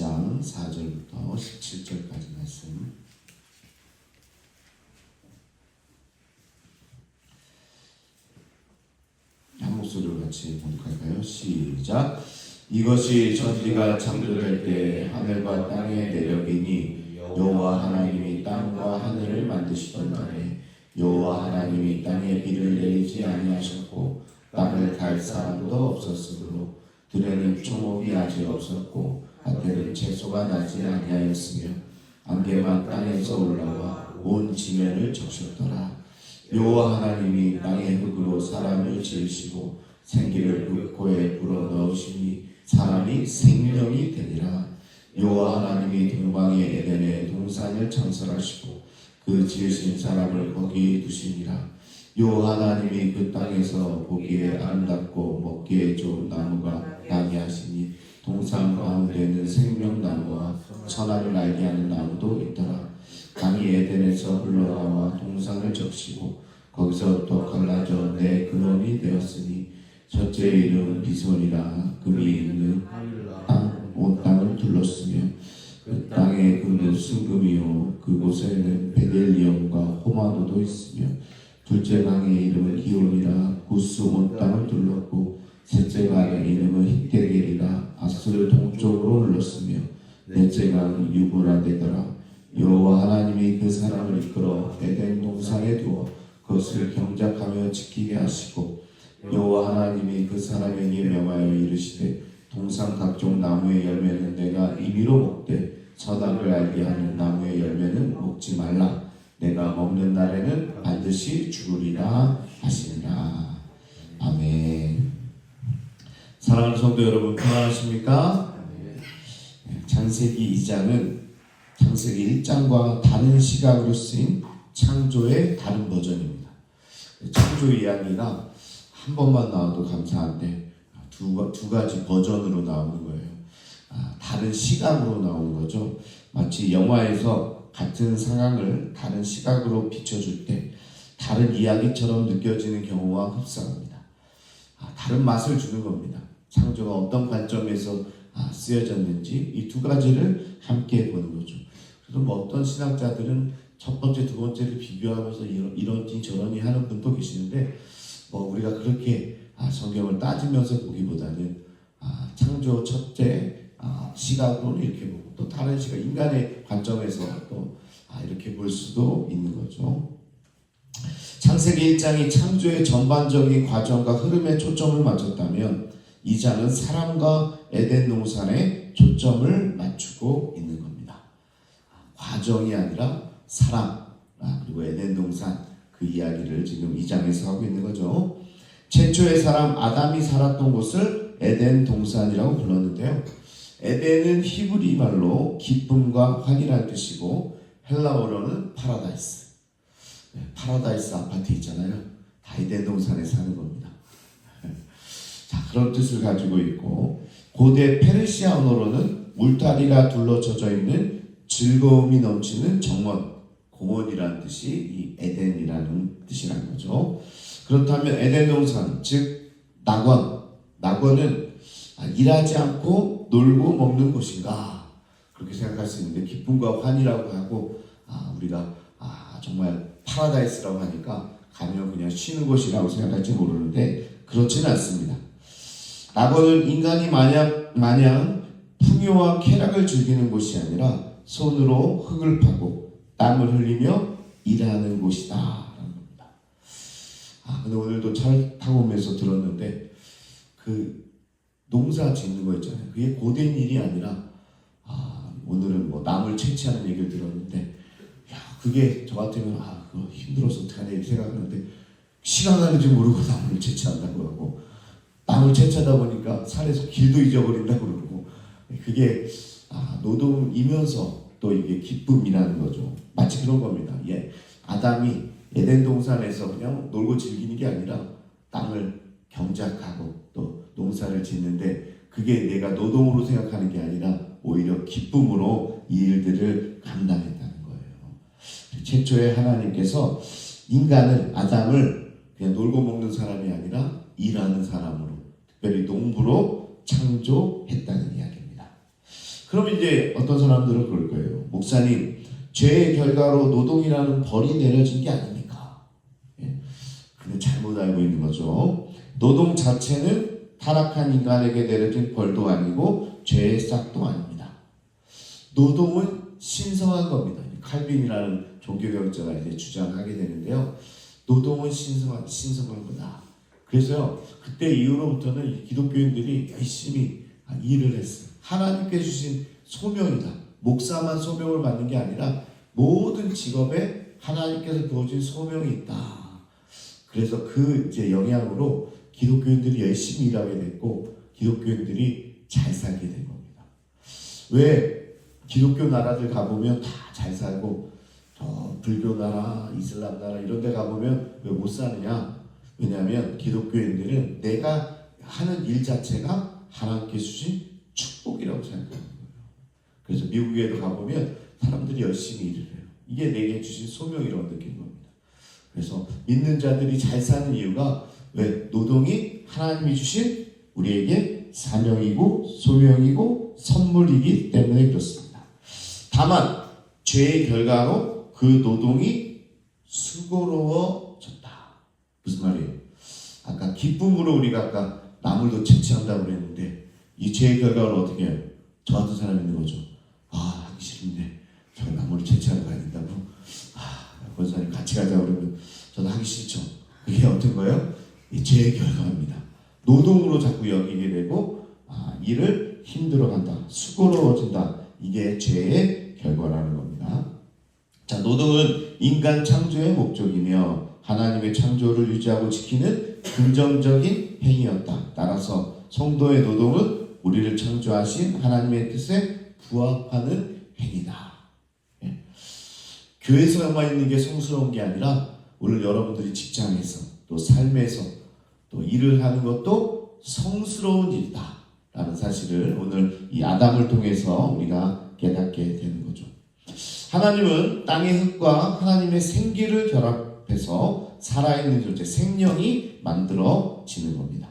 2장 4절부터 17절까지 말씀. 한 목소리로 같이 봉독할까요? 시작. 이것이 천지가 창조될 때 하늘과 땅의 내력이니 여호와 하나님이 땅과 하늘을 만드시던 날에 여호와 하나님이 땅에 비를 내리지 아니하셨고 땅을 갈 사람도 없었으므로 들에는 초목이 아직 없었고 밭에는 채소가 나지 아니하였으며 안개만 땅에서 올라와 온 지면을 적셨더라. 여호와 하나님이 땅의 흙으로 사람을 지으시고 생기를 그 코에 불어넣으시니 사람이 생명이 되리라. 여호와 하나님이 동방의 에덴에 동산을 창설하시고 그 지으신 사람을 거기 두시니라. 여호와 하나님이 그 땅에서 보기에 아름답고 먹기에 좋은 나무가 나게 하시니 동산 가운데는 생명나무와 선악을 알게 하는 나무도 있더라. 강이 에덴에서 흘러나와 동산을 적시고 거기서부터 갈라져 네 근원이 되었으니 첫째의 이름은 비손이라. 금이 있는 온 땅을 둘렀으며 그 땅의 금은 순금이요 그곳에는 베델리엄과 호마도도 있으며 둘째 강의 이름은 기온이라. 구스 온 땅을 둘렀고 셋째 강의 이름은 힛데겔이라. 아스를 동쪽으로 흘렀으며 넷째 강은 유브라데더라. 여호와 하나님이 그 사람을 이끌어 에덴 동산에 두어 그것을 경작하며 지키게 하시고 여호와 하나님이 그 사람에게 명하여 이르시되 동산 각종 나무의 열매는 내가 임의로 먹되 선악을 알게 하는 나무의 열매는 먹지 말라. 내가 먹는 날에는 반드시 죽으리라 하시니라. 아멘. 사랑하는 성도 여러분, 평안하십니까? 창세기 2장은 창세기 1장과 다른 시각으로 쓰인 창조의 다른 버전입니다. 창조 이야기가 한 번만 나와도 감사한데 두 가지 버전으로 나오는 거예요. 다른 시각으로 나오는 거죠. 마치 영화에서 같은 상황을 다른 시각으로 비춰줄 때 다른 이야기처럼 느껴지는 경우와 흡사합니다. 다른 맛을 주는 겁니다. 창조가 어떤 관점에서 쓰여졌는지 이 두 가지를 함께 보는 거죠. 그래서 뭐 어떤 신학자들은 첫 번째, 두 번째를 비교하면서 이런지 저런지 하는 분도 계시는데 우리가 그렇게 성경을 따지면서 보기보다는 창조 첫째 시각으로는 이렇게 보고 또 다른 시각, 인간의 관점에서 또 이렇게 볼 수도 있는 거죠. 창세기 1장이 창조의 전반적인 과정과 흐름에 초점을 맞췄다면 2장은 사람과 에덴 동산에 초점을 맞추고 있는 겁니다. 과정이 아니라 사람, 그리고 에덴 동산, 그 이야기를 지금 2장에서 하고 있는 거죠. 최초의 사람 아담이 살았던 곳을 에덴 동산이라고 불렀는데요. 에덴은 히브리 말로 기쁨과 환희라는 뜻이고 헬라어로는 파라다이스. 파라다이스 아파트 있잖아요. 다 에덴 동산에 사는 겁니다. 자, 그런 뜻을 가지고 있고 고대 페르시아 언어로는 울타리가 둘러쳐져 있는 즐거움이 넘치는 정원, 공원이라는 뜻이 이 에덴이라는 뜻이라는 거죠. 그렇다면 에덴 동산, 즉 낙원은 일하지 않고 놀고 먹는 곳인가? 그렇게 생각할 수 있는데 기쁨과 환희라고 하고 우리가 정말 파라다이스라고 하니까 가면 그냥 쉬는 곳이라고 생각할지 모르는데 그렇지는 않습니다. 낙원은 인간이 마냥 풍요와 쾌락을 즐기는 곳이 아니라 손으로 흙을 파고 땀을 흘리며 일하는 곳이다 라는 겁니다. 근데 오늘도 차를 타고 오면서 들었는데 그 농사 짓는 거 있잖아요. 그게 고된 일이 아니라 오늘은 뭐 나물 채취하는 얘기를 들었는데 그게 저 같으면 그거 힘들어서 어떡하냐 이렇게 생각하는데 시간 가는지 모르고 나물 채취한다고 하고 나물 채취하다 보니까 산에서 길도 잊어버린다고 그러고 그게 노동이면서 또 이게 기쁨이라는 거죠. 마치 그런 겁니다. 아담이 에덴 동산에서 그냥 놀고 즐기는 게 아니라 땅을 경작하고 또 농사를 짓는데 그게 내가 노동으로 생각하는 게 아니라 오히려 기쁨으로 이 일들을 감당했다는 거예요. 최초의 하나님께서 인간을, 아담을 그냥 놀고 먹는 사람이 아니라 일하는 사람으로, 특별히 농부로 창조했다는 이야기입니다. 그럼 이제 어떤 사람들은 그럴 거예요. 목사님, 죄의 결과로 노동이라는 벌이 내려진 게 아닙니까? 예. 근데 잘못 알고 있는 거죠. 노동 자체는 타락한 인간에게 내려진 벌도 아니고 죄의 싹도 아닙니다. 노동은 신성한 겁니다. 칼빈이라는 종교개혁자가 이제 주장하게 되는데요. 노동은 신성한 거다. 그래서요, 그때 이후로부터는 기독교인들이 열심히 일을 했어요. 하나님께 주신 소명이다. 목사만 소명을 받는 게 아니라 모든 직업에 하나님께서 부어준 소명이 있다. 그래서 그 이제 영향으로 기독교인들이 열심히 일하게 됐고 기독교인들이 잘 살게 된 겁니다. 왜 기독교 나라들 가보면 다 잘 살고 불교 나라, 이슬람 나라 이런 데 가보면 왜 못 사느냐? 왜냐하면 기독교인들은 내가 하는 일 자체가 하나님께 주신 축복이라고 생각하는 거예요. 그래서 미국에도 가보면 사람들이 열심히 일을 해요. 이게 내게 주신 소명이라고 느끼는 겁니다. 그래서 믿는 자들이 잘 사는 이유가 왜? 노동이 하나님이 주신 우리에게 사명이고 소명이고 선물이기 때문에 그렇습니다. 다만 죄의 결과로 그 노동이 수고로워졌다. 무슨 말이에요? 아까 기쁨으로 우리가 아까 나물도 채취한다고 그랬는데 이 죄의 결과로 어떻게 해요? 저 같은 사람이 있는 거죠. 하기 싫은데 저 나물을 채취하러 가야 된다고? 권사님 같이 가자고 그러면 저도 하기 싫죠. 이게 어떤 거예요? 이 죄의 결과입니다. 노동으로 자꾸 여기게 되고 일을 힘들어간다. 수고로워진다. 이게 죄의 결과라는 겁니다. 자, 노동은 인간 창조의 목적이며 하나님의 창조를 유지하고 지키는 긍정적인 행위였다. 따라서 성도의 노동은 우리를 창조하신 하나님의 뜻에 부합하는 행위다. 예. 교회에서만 있는 게 성스러운 게 아니라 오늘 여러분들이 직장에서 또 삶에서 또 일을 하는 것도 성스러운 일이다 라는 사실을 오늘 이 아담을 통해서 우리가 깨닫게 되는 거죠. 하나님은 땅의 흙과 하나님의 생기를 결합해서 살아있는 존재, 생명이 만들어지는 겁니다.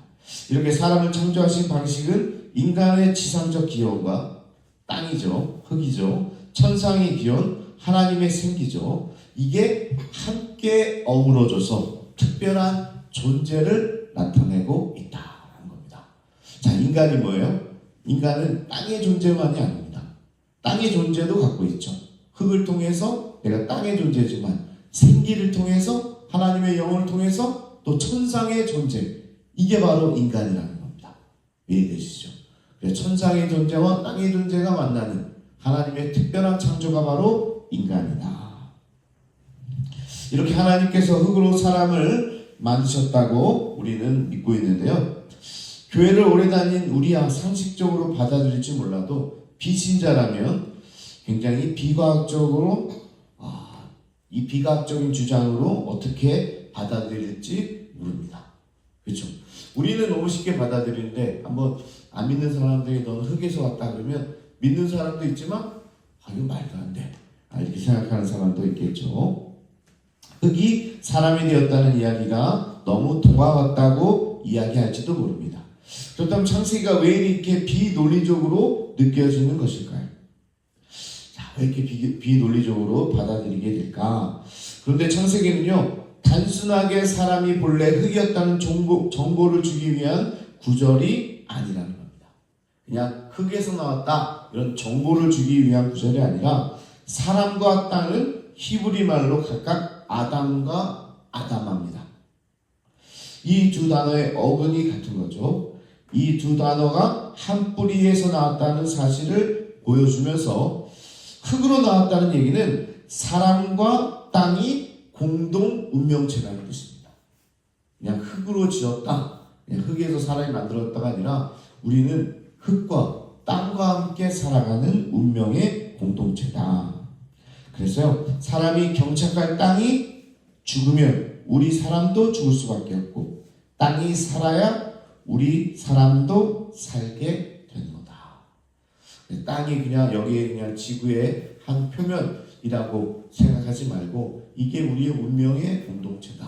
이렇게 사람을 창조하신 방식은 인간의 지상적 기원과 땅이죠, 흙이죠, 천상의 기원, 하나님의 생기죠. 이게 함께 어우러져서 특별한 존재를 나타내고 있다는 겁니다. 자, 인간이 뭐예요? 인간은 땅의 존재만이 아닙니다. 땅의 존재도 갖고 있죠. 흙을 통해서 내가 땅의 존재지만 생기를 통해서 하나님의 영혼을 통해서 또 천상의 존재, 이게 바로 인간이라는 겁니다. 이해되시죠? 천상의 존재와 땅의 존재가 만나는 하나님의 특별한 창조가 바로 인간이다. 이렇게 하나님께서 흙으로 사람을 만드셨다고 우리는 믿고 있는데요. 교회를 오래 다닌 우리야 상식적으로 받아들일지 몰라도 비신자라면 굉장히 비과학적으로 이 비과학적인 주장으로 어떻게 받아들일지 모릅니다. 그렇죠? 우리는 너무 쉽게 받아들이는데 한번 안 믿는 사람들이 너는 흙에서 왔다 그러면 믿는 사람도 있지만 이거 말도 안 돼. 이렇게 생각하는 사람도 있겠죠. 흙이 사람이 되었다는 이야기가 너무 동화 같다고 이야기할지도 모릅니다. 그렇다면 창세기가 왜 이렇게 비논리적으로 느껴지는 것일까요? 자, 왜 이렇게 비논리적으로 받아들이게 될까? 그런데 창세기는요, 단순하게 사람이 본래 흙이었다는 정보를 주기 위한 구절이 아니라는 겁니다. 그냥 흙에서 나왔다 이런 정보를 주기 위한 구절이 아니라 사람과 땅은 히브리 말로 각각 아담과 아담합니다. 이 두 단어의 어근이 같은 거죠. 이 두 단어가 한 뿌리에서 나왔다는 사실을 보여주면서 흙으로 나왔다는 얘기는 사람과 땅이 공동 운명체라는 뜻입니다. 그냥 흙으로 지었다, 그냥 흙에서 사람이 만들었다가 아니라 우리는 흙과 땅과 함께 살아가는 운명의 공동체다. 그래서요, 사람이 경착할 땅이 죽으면 우리 사람도 죽을 수밖에 없고 땅이 살아야 우리 사람도 살게 되는 거다. 땅이 그냥 여기에 그냥 지구의 한 표면이라고 생각하지 말고 이게 우리의 운명의 공동체다.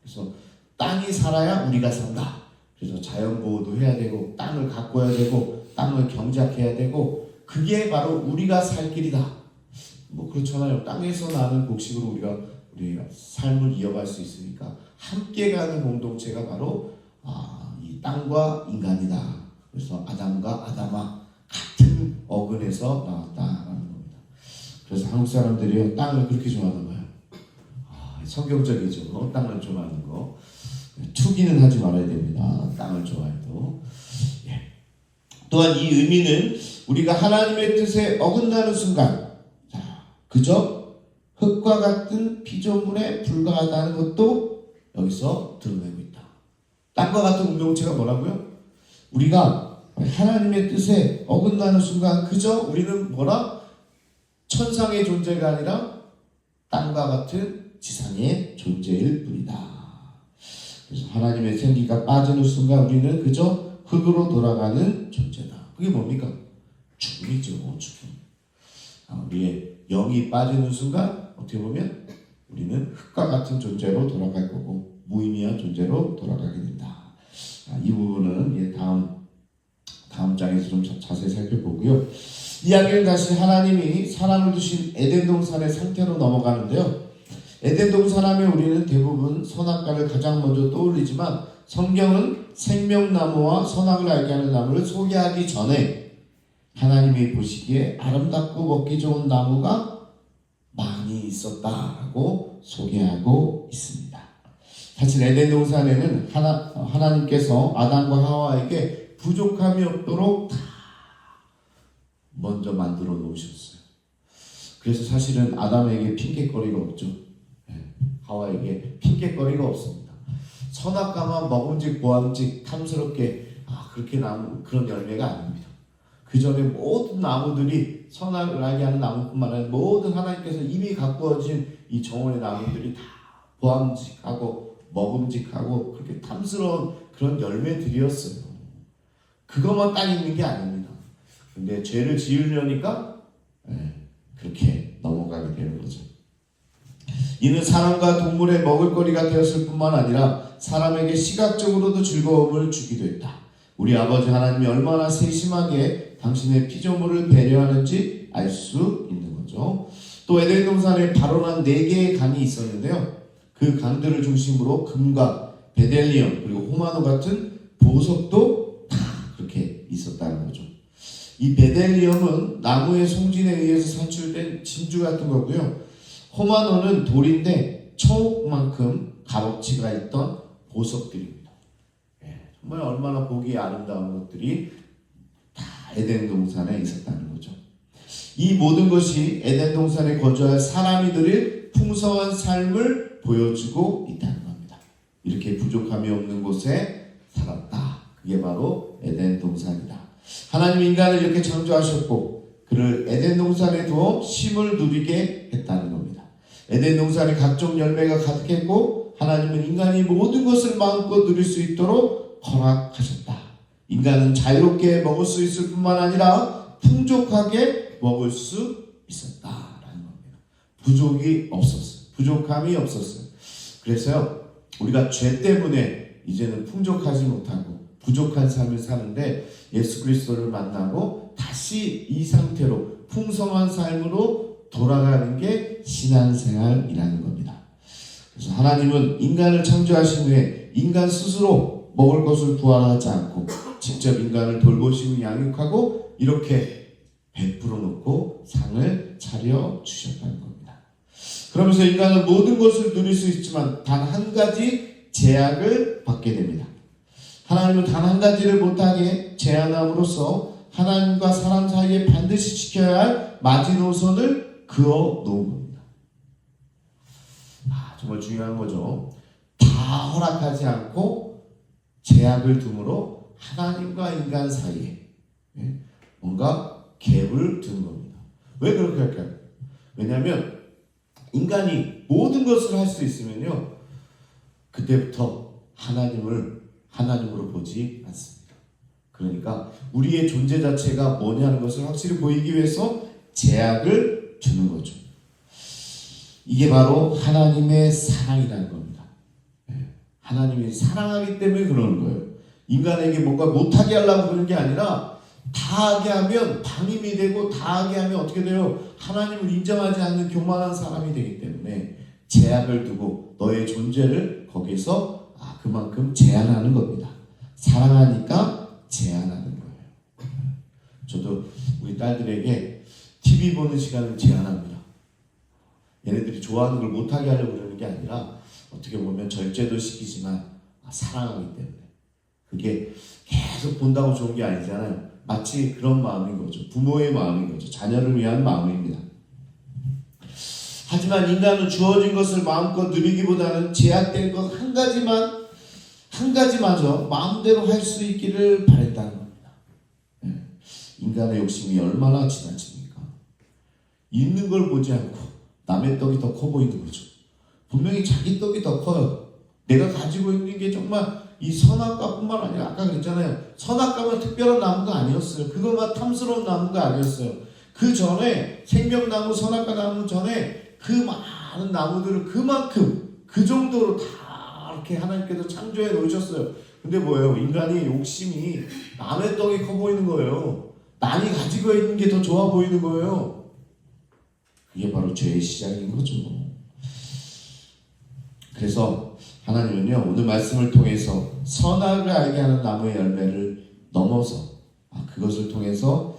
그래서 땅이 살아야 우리가 산다. 그래서 자연보호도 해야 되고 땅을 가꿔야 되고 땅을 경작해야 되고 그게 바로 우리가 살 길이다. 뭐 그렇잖아요. 땅에서 나는 곡식으로 우리가 삶을 이어갈 수 있으니까 함께 가는 공동체가 바로 이 땅과 인간이다. 그래서 아담과 아담아 같은 어근에서 나왔다라는 겁니다. 그래서 한국 사람들이 땅을 그렇게 좋아하는 거예요. 성경적이죠. 땅을 좋아하는 거. 투기는 하지 말아야 됩니다. 땅을 좋아해도. 또한 이 의미는 우리가 하나님의 뜻에 어긋나는 순간, 그저 흙과 같은 피조물에 불과하다는 것도 여기서 드러내고 있다. 땅과 같은 공동체가 뭐라고요? 우리가 하나님의 뜻에 어긋나는 순간 그저 우리는 천상의 존재가 아니라 땅과 같은 지상의 존재일 뿐이다. 그래서 하나님의 생기가 빠지는 순간 우리는 그저 흙으로 돌아가는 존재다. 그게 뭡니까? 죽음이죠. 죽음. 우리의 영이 빠지는 순간 어떻게 보면 우리는 흙과 같은 존재로 돌아갈 거고 무의미한 존재로 돌아가게 된다. 이 부분은 다음 장에서 좀 자세히 살펴보고요. 이야기는 다시 하나님이 사람을 두신 에덴 동산의 상태로 넘어가는데요. 에덴 동산 하면 우리는 대부분 선악과를 가장 먼저 떠올리지만 성경은 생명나무와 선악을 알게 하는 나무를 소개하기 전에 하나님이 보시기에 아름답고 먹기 좋은 나무가 많이 있었다라고 소개하고 있습니다. 사실 에덴 동산에는 하나님께서 아담과 하와에게 부족함이 없도록 다 먼저 만들어 놓으셨어요. 그래서 사실은 아담에게 핑계거리가 없죠. 하와에게 핑계거리가 없습니다. 선악과만 먹음직 보암직 탐스럽게 그렇게 나무 그런 열매가 아닙니다. 그 전에 모든 나무들이 선악을 알게 하는 나무뿐만 아니라 모든 하나님께서 이미 가꾸어진 이 정원의 나무들이 다 보암직하고 먹음직하고 그렇게 탐스러운 그런 열매들이었어요. 그것만 딱 있는 게 아닙니다. 근데 죄를 지으려니까 그렇게 넘어가게 되는 거죠. 이는 사람과 동물의 먹을거리가 되었을 뿐만 아니라 사람에게 시각적으로도 즐거움을 주기도 했다. 우리 아버지 하나님이 얼마나 세심하게 당신의 피조물을 배려하는지 알 수 있는 거죠. 또 에덴 동산에 발원한 4개의 강이 있었는데요. 그 강들을 중심으로 금과 베델리엄 그리고 호마노 같은 보석도 다 그렇게 있었다는 거죠. 이 베델리엄은 나무의 송진에 의해서 산출된 진주 같은 거고요. 호마노는 돌인데 초옥만큼 값어치가 있던 보석들입니다. 정말 얼마나 보기 아름다운 것들이 다 에덴 동산에 있었다는 거죠. 이 모든 것이 에덴 동산에 거주할 사람이 누릴 풍성한 삶을 보여주고 있다는 겁니다. 이렇게 부족함이 없는 곳에 살았다. 그게 바로 에덴 동산이다. 하나님 인간을 이렇게 창조하셨고 그를 에덴 동산에 두어 쉼을 누리게 했다는 겁니다. 에덴 동산에 각종 열매가 가득했고 하나님은 인간이 모든 것을 마음껏 누릴 수 있도록 허락하셨다. 인간은 자유롭게 먹을 수 있을 뿐만 아니라 풍족하게 먹을 수 있었다라는 겁니다. 부족이 없었어요. 부족함이 없었어요. 그래서요 우리가 죄 때문에 이제는 풍족하지 못하고 부족한 삶을 사는데 예수 그리스도를 만나고 다시 이 상태로 풍성한 삶으로 돌아가는 게 신앙생활이라는 겁니다. 그래서 하나님은 인간을 창조하신 후에 인간 스스로 먹을 것을 구하지 않고 직접 인간을 돌보시고 양육하고 이렇게 베풀어 놓고 상을 차려 주셨다는 겁니다. 그러면서 인간은 모든 것을 누릴 수 있지만 단 한 가지 제약을 받게 됩니다. 하나님은 단 한 가지를 못하게 제한함으로써 하나님과 사람 사이에 반드시 지켜야 할 마지노선을 그어 놓은 겁니다. 정말 중요한 거죠. 다 허락하지 않고 제약을 둠으로 하나님과 인간 사이에 뭔가 갭을 두는 겁니다. 왜 그렇게 할까요? 왜냐하면 인간이 모든 것을 할 수 있으면요 그때부터 하나님으로 보지 않습니다. 그러니까 우리의 존재 자체가 뭐냐는 것을 확실히 보이기 위해서 제약을 두는 거죠. 이게 바로 하나님의 사랑이라는 겁니다. 하나님이 사랑하기 때문에 그러는 거예요. 인간에게 뭔가 못하게 하려고 그러는 게 아니라 다하게 하면 방임이 되고 다하게 하면 어떻게 돼요? 하나님을 인정하지 않는 교만한 사람이 되기 때문에 제약을 두고 너의 존재를 거기서 그만큼 제한하는 겁니다. 사랑하니까 제한하는 거예요. 저도 우리 딸들에게 TV 보는 시간을 제한합니다. 얘네들이 좋아하는 걸 못하게 하려고 그러는 게 아니라 어떻게 보면 절제도 시키지만 사랑하기 때문에 그게 계속 본다고 좋은 게 아니잖아요. 마치 그런 마음인 거죠. 부모의 마음인 거죠. 자녀를 위한 마음입니다. 하지만 인간은 주어진 것을 마음껏 누리기보다는 제약된 것 한 가지마저 마음대로 할 수 있기를 바랬다는 겁니다. 인간의 욕심이 얼마나 지나칩니까? 있는 걸 보지 않고 남의 떡이 더 커 보이는 거죠. 분명히 자기 떡이 더 커요. 내가 가지고 있는 게 정말 이 선악과뿐만 아니라 아까 그랬잖아요. 선악과는 특별한 나무가 아니었어요. 그거만 탐스러운 나무가 아니었어요. 그 전에 생명나무, 선악과 나무 전에 그 많은 나무들을 그만큼 그 정도로 다 이렇게 하나님께서 창조해 놓으셨어요. 근데 뭐예요? 인간이 욕심이 남의 떡이 커 보이는 거예요. 남이 가지고 있는 게 더 좋아 보이는 거예요. 그게 바로 죄의 시작인 거죠. 그래서 하나님은요, 오늘 말씀을 통해서 선악을 알게 하는 나무의 열매를 넘어서 그것을 통해서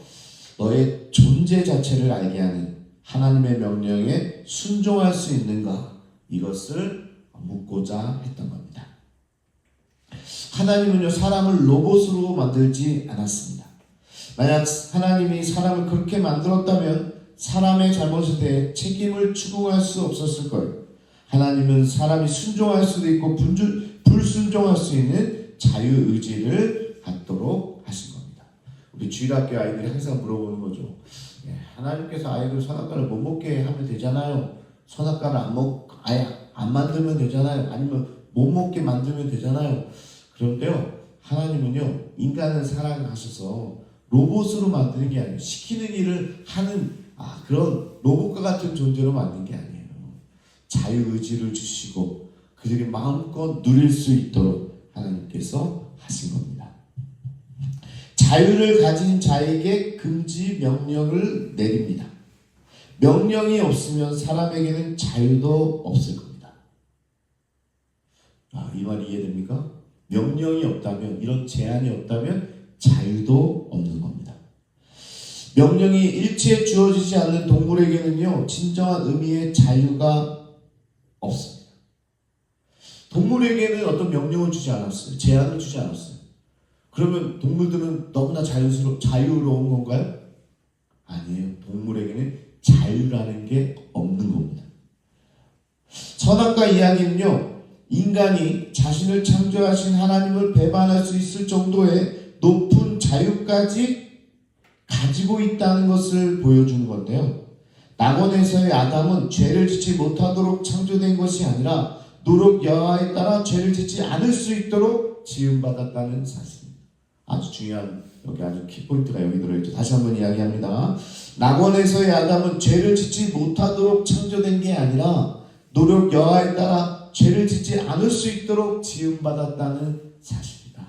너의 존재 자체를 알게 하는 하나님의 명령에 순종할 수 있는가, 이것을 묻고자 했던 겁니다. 하나님은요, 사람을 로봇으로 만들지 않았습니다. 만약 하나님이 사람을 그렇게 만들었다면 사람의 잘못에 대해 책임을 추궁할 수 없었을 거예요. 하나님은 사람이 순종할 수도 있고 불순종할 수 있는 자유의지를 갖도록 하신 겁니다. 우리 주일학교 아이들이 항상 물어보는 거죠. 하나님께서 아이들 선악과를 못 먹게 하면 되잖아요. 선악과를 아예 안 만들면 되잖아요. 아니면 못 먹게 만들면 되잖아요. 그런데요, 하나님은요, 인간을 사랑하셔서 로봇으로 만드는 게 아니에요. 시키는 일을 하는 그런 로봇과 같은 존재로 만든 게 아니에요. 자유의지를 주시고 그들이 마음껏 누릴 수 있도록 하나님께서 하신 겁니다. 자유를 가진 자에게 금지 명령을 내립니다. 명령이 없으면 사람에게는 자유도 없을 겁니다. 이 말이 이해됩니까? 명령이 없다면, 이런 제한이 없다면 자유도 없는 겁니다. 명령이 일체에 주어지지 않는 동물에게는요, 진정한 의미의 자유가 없습니다. 동물에게는 어떤 명령을 주지 않았어요. 제한을 주지 않았어요. 그러면 동물들은 너무나 자유로운 건가요? 아니에요. 동물에게는 자유라는 게 없는 겁니다. 선악과 이야기는요, 인간이 자신을 창조하신 하나님을 배반할 수 있을 정도의 높은 자유까지 가지고 있다는 것을 보여주는 건데요. 낙원에서의 아담은 죄를 짓지 못하도록 창조된 것이 아니라 노력 여하에 따라 죄를 짓지 않을 수 있도록 지음받았다는 사실입니다. 아주 중요한, 여기 아주 키포인트가 여기 들어있죠. 다시 한번 이야기합니다. 낙원에서의 아담은 죄를 짓지 못하도록 창조된 게 아니라 노력 여하에 따라 죄를 짓지 않을 수 있도록 지음받았다는 사실이다.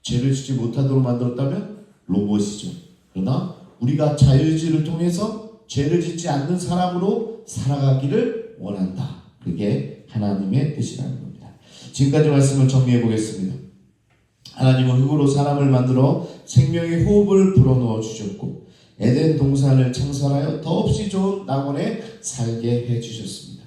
죄를 짓지 못하도록 만들었다면 로봇이죠. 그러나 우리가 자유의지를 통해서 죄를 짓지 않는 사람으로 살아가기를 원한다. 그게 하나님의 뜻이라는 겁니다. 지금까지 말씀을 정리해 보겠습니다. 하나님은 흙으로 사람을 만들어 생명의 호흡을 불어넣어 주셨고 에덴 동산을 창설하여 더없이 좋은 낙원에 살게 해주셨습니다.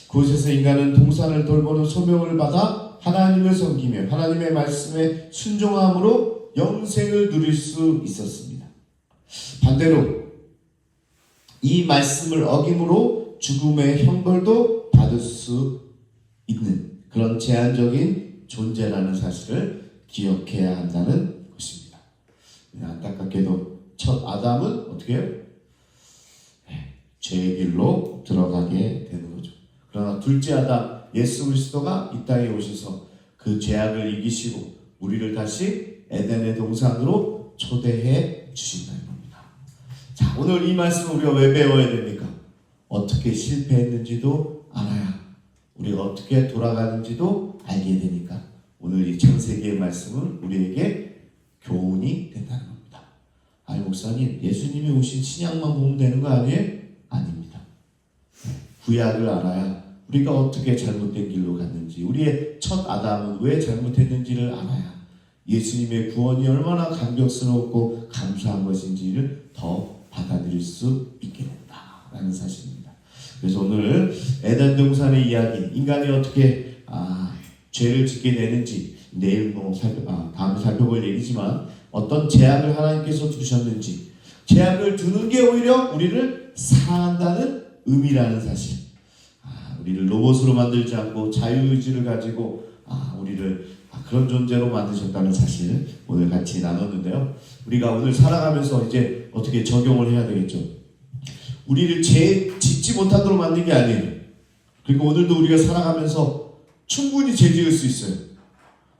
그곳에서 인간은 동산을 돌보는 소명을 받아 하나님을 섬기며 하나님의 말씀에 순종함으로 영생을 누릴 수 있었습니다. 반대로 이 말씀을 어김으로 죽음의 형벌도 받을 수 있는 그런 제한적인 존재라는 사실을 기억해야 한다는 것입니다. 안타깝게도 첫 아담은 어떻게 해요? 죄의 길로 들어가게 되는 거죠. 그러나 둘째 아담 예수 그리스도가 이 땅에 오셔서 그 죄악을 이기시고 우리를 다시 에덴의 동산으로 초대해 주신다는 겁니다. 자, 오늘 이 말씀 우리가 왜 배워야 됩니까? 어떻게 실패했는지도 알아야 우리가 어떻게 돌아가는지도 알게 되니까 오늘 이 창세기의 말씀은 우리에게 교훈 목사님, 예수님이 오신 신약만 보면 되는 거 아니에요? 아닙니다. 구약을 알아야 우리가 어떻게 잘못된 길로 갔는지, 우리의 첫 아담은 왜 잘못했는지를 알아야 예수님의 구원이 얼마나 감격스럽고 감사한 것인지를 더 받아들일 수 있게 된다라는 사실입니다. 그래서 오늘 에덴 동산의 이야기, 인간이 어떻게 죄를 짓게 되는지 내일 다음에 살펴볼 얘기지만 어떤 제약을 하나님께서 두셨는지, 제약을 두는 게 오히려 우리를 사랑한다는 의미라는 사실, 우리를 로봇으로 만들지 않고 자유의지를 가지고 우리를 그런 존재로 만드셨다는 사실 오늘 같이 나눴는데요. 우리가 오늘 살아가면서 이제 어떻게 적용을 해야 되겠죠. 우리를 죄 짓지 못하도록 만든 게 아니에요. 그리고 오늘도 우리가 살아가면서 충분히 죄 지을 수 있어요.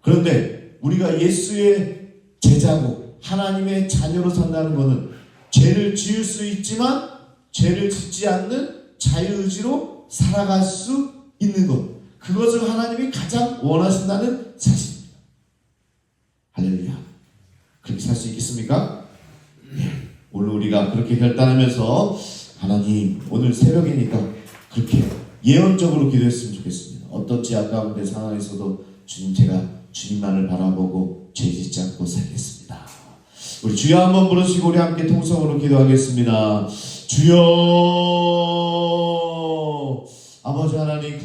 그런데 우리가 예수의 제자고 하나님의 자녀로 산다는 것은 죄를 지을 수 있지만 죄를 짓지 않는 자유의지로 살아갈 수 있는 것, 그것을 하나님이 가장 원하신다는 사실입니다. 할렐루야. 그렇게 살 수 있겠습니까? 오늘 우리가 그렇게 결단하면서 하나님, 오늘 새벽이니까 그렇게 예언적으로 기도했으면 좋겠습니다. 어떤 제약 가운데 상황에서도 주님, 제가 주님만을 바라보고 죄 짓지 않고 살겠습니다. 우리 주여 한번 부르시고 우리 함께 통성으로 기도하겠습니다. 주여, 아버지 하나님